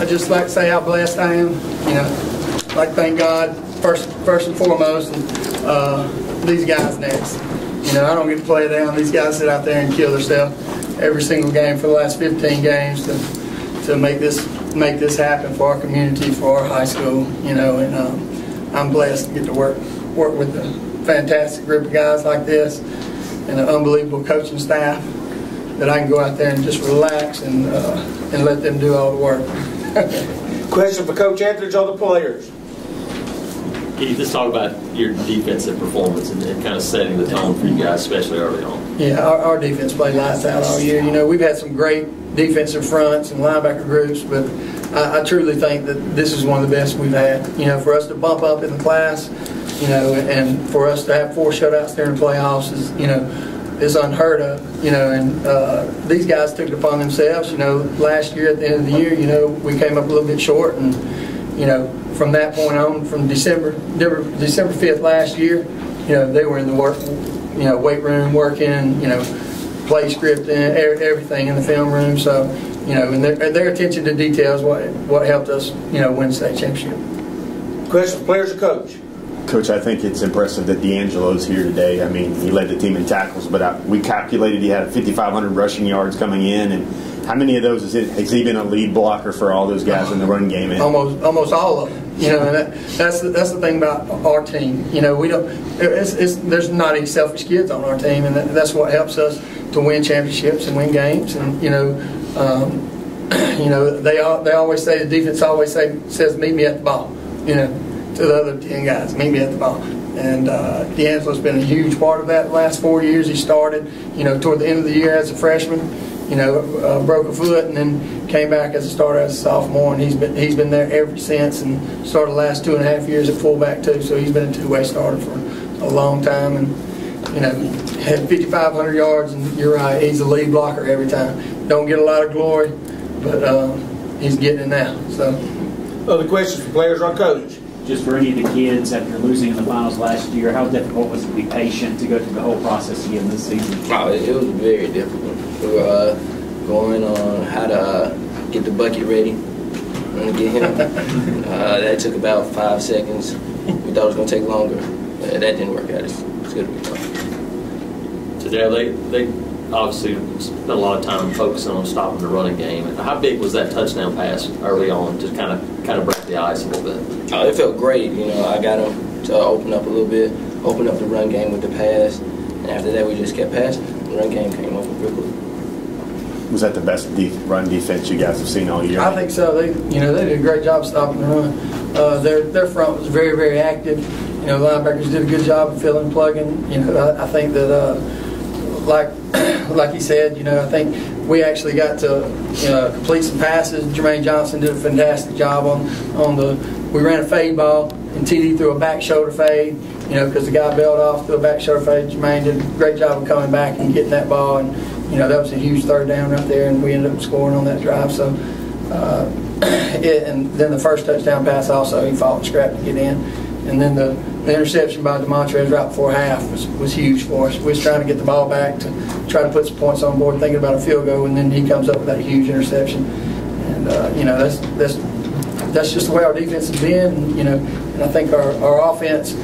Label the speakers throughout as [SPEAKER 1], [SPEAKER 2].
[SPEAKER 1] I just like to say how blessed I am. You know, I'd like to thank God first and foremost, and these guys next. You know, I don't get to play down. These guys sit out there and kill themselves every single game for the last 15 games to make this happen for our community, for our high school. You know, and I'm blessed to get to work with a fantastic group of guys like this and an unbelievable coaching staff that I can go out there and just relax and let them do all the work.
[SPEAKER 2] Question for Coach Anthony on the players.
[SPEAKER 3] Can you just talk about your defensive performance and kind of setting the tone for you guys, especially early on?
[SPEAKER 1] Yeah, our defense played lights out all year. You know, we've had some great defensive fronts and linebacker groups, but I truly think that this is one of the best we've had. You know, for us to bump up in the class, you know, and for us to have 4 shutouts during the playoffs is, you know, is unheard of. You know, and these guys took it upon themselves. You know, last year at the end of the year, you know, we came up a little bit short, and you know, from that point on, from December 5th last year, you know, they were in the weight room working, you know, play scripting, everything in the film room. So, you know, and their attention to details what helped us, you know, win the state championship.
[SPEAKER 2] Question for players or coach?
[SPEAKER 4] Coach, I think it's impressive that D'Angelo's here today. I mean, he led the team in tackles, but we calculated he had 5,500 rushing yards coming in, and how many of those has he been a lead blocker for all those guys in the run game?
[SPEAKER 1] Almost all of them. You know, and that's the thing about our team. You know, we don't. There's not any selfish kids on our team, and that's what helps us to win championships and win games. And you know, they always say, the defense always says, "Meet me at the ball." You know, to the other 10 guys, meet me at the ball. And D'Angelo's been a huge part of that the last 4 years. He started, you know, toward the end of the year as a freshman, you know, broke a foot and then came back as a starter as a sophomore, and he's been there ever since, and started the last 2.5 years at fullback too. So he's been a two-way starter for a long time, and you know, had 5,500 yards, and you're right, he's a lead blocker every time. Don't get a lot of glory, but he's getting it now. So,
[SPEAKER 2] other questions for players or coach?
[SPEAKER 5] Just for any of the kids after losing in the finals last year, how difficult was it to be patient to go through the whole process again this season?
[SPEAKER 6] Oh, it was very difficult. We were going on how to get the bucket ready and get him. That took about 5 seconds. We thought it was going to take longer. That didn't work out. It's good to be done.
[SPEAKER 3] So, they obviously spent a lot of time focusing on stopping the running game. How big was that touchdown pass early on to kind of break the ice a little bit?
[SPEAKER 6] It felt great. You know, I got him to open up a little bit, open up the run game with the pass, and after that we just kept passing. The run game came open real quick.
[SPEAKER 4] Was that the best run defense you guys have seen all year?
[SPEAKER 1] I think so. They did a great job stopping the run. Their front was very, very active. You know, linebackers did a good job of filling and plugging. You know, I think that like you said, you know, I think we actually got to complete some passes. Jermaine Johnson did a fantastic job on the. We ran a fade ball, and TD threw a back shoulder fade. You know, because the guy bailed off, threw a back shoulder fade. Jermaine did a great job of coming back and getting that ball, and you know, that was a huge third down right there, and we ended up scoring on that drive. So, and then the first touchdown pass also, he fought and scrapped to get in, and then the interception by DeMontrez right before half was huge for us. We was trying to get the ball back to try to put some points on board, thinking about a field goal, and then he comes up with that huge interception. And you know, that's just the way our defense has been. And, you know, and I think our offense,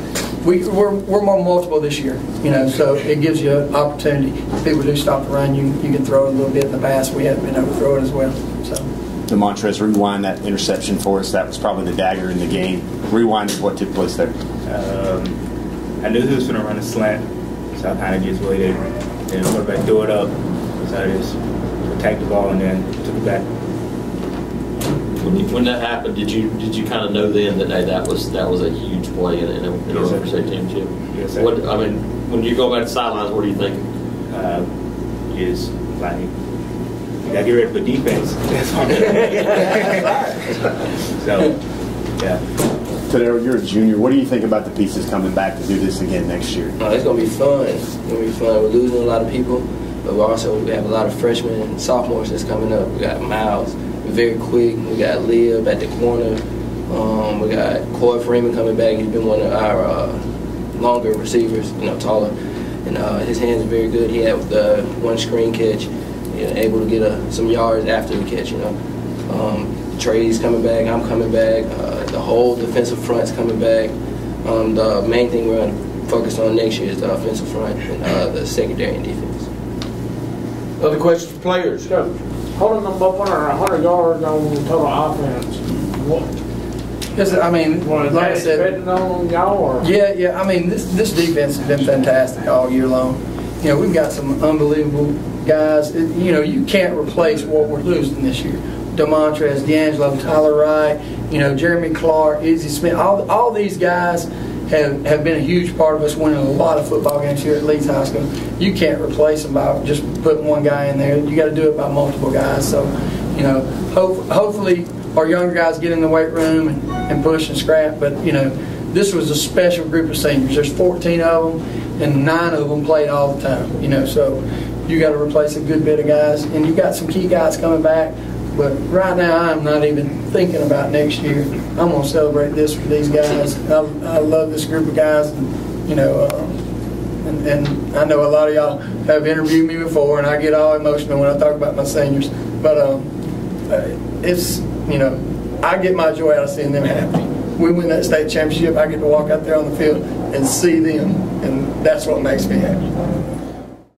[SPEAKER 1] we're more multiple this year. You know, so it gives you an opportunity. If people do stop the run, you can throw it a little bit in the pass. We haven't been able to throw it as well. So.
[SPEAKER 4] DeMontrez, rewind that interception for us. That was probably the dagger in the game. Rewind what took place there.
[SPEAKER 7] I knew he was going to run a slant, so I kind of just waited. Then the quarterback threw it up, so I just attacked the ball and then took it back.
[SPEAKER 3] When that happened, did you kind of know then that that was a huge play in a state championship?
[SPEAKER 7] Yes, sir.
[SPEAKER 3] What, I mean, when you go back to sidelines, what are you thinking?
[SPEAKER 7] Just like, you got to get ready for defense. So, yeah.
[SPEAKER 4] Today, you're a junior. What do you think about the pieces coming back to do this again next year?
[SPEAKER 6] It's going to be fun. It's going to be fun. We're losing a lot of people, but we have a lot of freshmen and sophomores that's coming up. We got Miles, very quick. We got Lib at the corner. We got Coy Freeman coming back. He's been one of our longer receivers, you know, taller. And his hands are very good. He had one screen catch, able to get some yards after the catch, you know. Trey's coming back. I'm coming back. The whole defensive front's coming back. The main thing we're going to focus on next year is the offensive front and the secondary and defense.
[SPEAKER 2] Other questions for players?
[SPEAKER 8] Coach, holding them up under 100 yards on the total offense, what?
[SPEAKER 1] I mean,
[SPEAKER 8] Was
[SPEAKER 1] like I
[SPEAKER 8] that
[SPEAKER 1] said,
[SPEAKER 8] betting on y'all? Or?
[SPEAKER 1] yeah. I mean, this defense has been fantastic all year long. You know, we've got some unbelievable guys. You know, you can't replace what we're losing this year. DeMontrez, D'Angelo, Tyler Wright, you know, Jeremy Clark, Izzy Smith. All these guys have been a huge part of us winning a lot of football games here at Leeds High School. You can't replace them by just putting one guy in there. You got to do it by multiple guys. So, you know, hopefully our younger guys get in the weight room and push and scrap. But, you know, this was a special group of seniors. There's 14 of them, and 9 of them played all the time. You know, so you got to replace a good bit of guys, and you got some key guys coming back. But right now, I'm not even thinking about next year. I'm going to celebrate this for these guys. I love this group of guys, and, you know, and I know a lot of y'all have interviewed me before, and I get all emotional when I talk about my seniors. But it's, you know, I get my joy out of seeing them happy. We win that state championship, I get to walk out there on the field and see them, and that's what makes me happy.